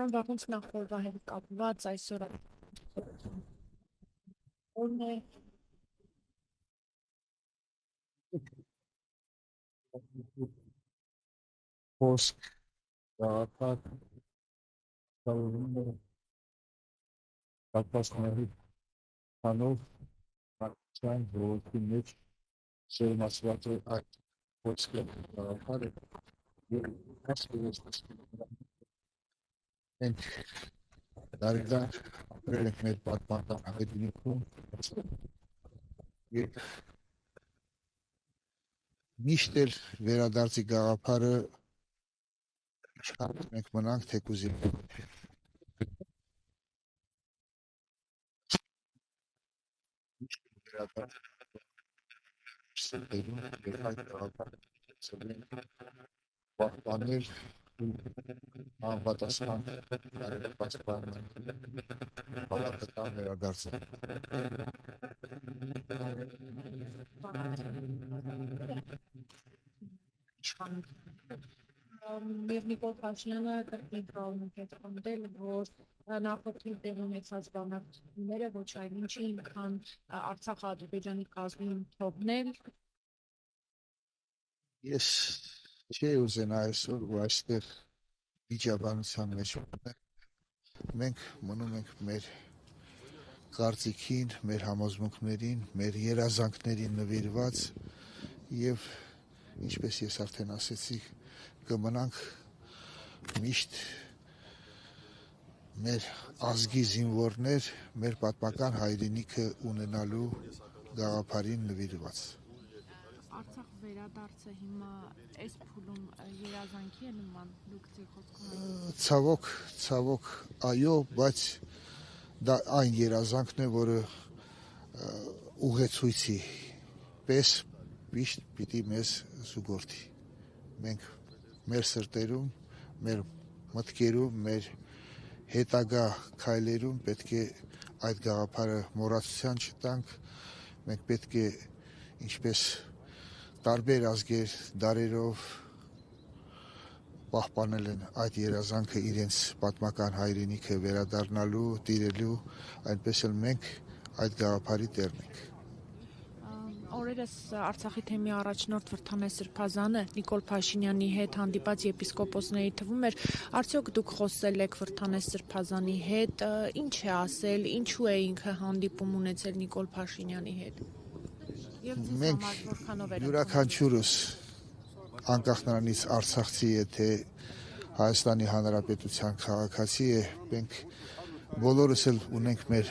Պարոն Վաղունց նախորդ հետ կապված այսօր օրն է Խոսք գաղափար կապվածքների հանով մարդկության ոլորտի մեջ շերմացված է այդ խոսքը գաղափարը և հասկերես ենք դարիդար ապրել ենք մեր պատմական հայտնիքում և միշտ էլ վերադարձի գաղափարը շատ մենք մնանք թեկուզի պահպանել անպատասխան պալատական վերադարձը Եվ Նիկոլ Փաշինյանը կրկին կրկին հետ խնդել, որ նախորդին տեղի ունեցած բանակցությունները ոչ այն ինչի ինքան Արցախ-Ադրբեջանի կազմին թողնել։ Ես չի ուզենա այսօր ու այստեղ վիճաբանության մեջ մենք մնում ենք մեր կարծիքին, մեր համոզմունքներին, մեր երազանքներին նվիրված և ինչպես ես արդեն ասեցի, կմնանք միշտ մեր ազգի զինվորներ, մեր պատմական հայրենիքը ունենալու գաղափարին նվիրված։ Արցախ վերադարձը հիմա այս փուլում երազանքի է նման, դուք ձեր խոսքում Ցավոք, այո, բայց դա այն երազանքն է, որը ուղեցույցի պես միշտ պիտի մեզ զուգորդի։ Մենք մեր սրտերում, մեր մտքերում, մեր հետագա քայլերում պետք է այդ գաղափարը մոռացության չտանք, մենք պետք է ինչպես տարբեր ազգեր դարերով պահպանել են այդ երազանքը իրենց պատմական հայրենիքը վերադառնալու, տիրելու, այնպես էլ մենք այդ գաղափարի տերն ենք։ Օրերս Արցախի թեմի առաջնորդ Վրդանե Սրբազանը Նիկոլ Փաշինյանի հետ հանդիպած եպիսկոպոսների թվում էր, արդյոք դուք խոսել եք Վրդանե Սրբազանի հետ, ինչ է ասել, ինչու է ինքը հանդիպում ունեցել Նիկոլ Փաշինյանի հետ։ Մենք յուրաքանչյուրս անկախ նրանից արցախցի է, թե Հայաստանի Հանրապետության քաղաքացի է, մենք բոլորս էլ ունենք մեր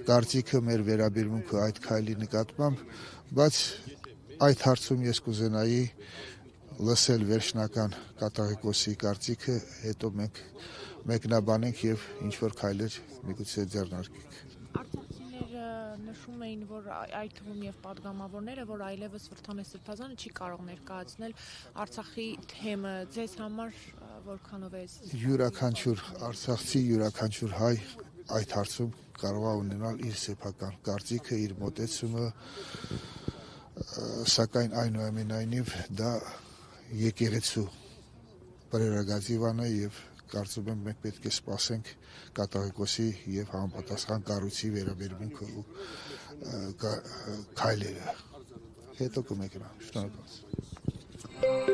կարծիքը, մեր վերաբերմունքը այդ քայլի նկատմամբ, բայց այդ հարցում ես կուզենայի լսել վերջնական կատաղիկոսի կարծիքը, հետո մենք մեկնաբանենք եւ ինչ-որ քայլեր միգուցե ձեռնարկենք։ Արցախցիները նշում էին, որ այդ թվում եւ պատգամավորները, որ այլևս Վրդանե Սրբազանը չի կարող ներկայացնել Արցախի թեմը, ձեզ համար որքանով է։ Յուրաքանչյուր արցախցի, յուրաքանչյուր հայ այդ հարցում կարող է ունենալ իր սեփական կարծիքը, իր մոտեցումը, սակայն այնուամենայնիվ դա եկեղեցու պրերոգատիվան է եւ կարծում եմ մենք պետք է սպասենք կատաղիկոսի եւ համապատասխան կառույցի վերաբերմունքը ու քայլերը։ Հետո կմեկնա։ Շնորհակալ եմ։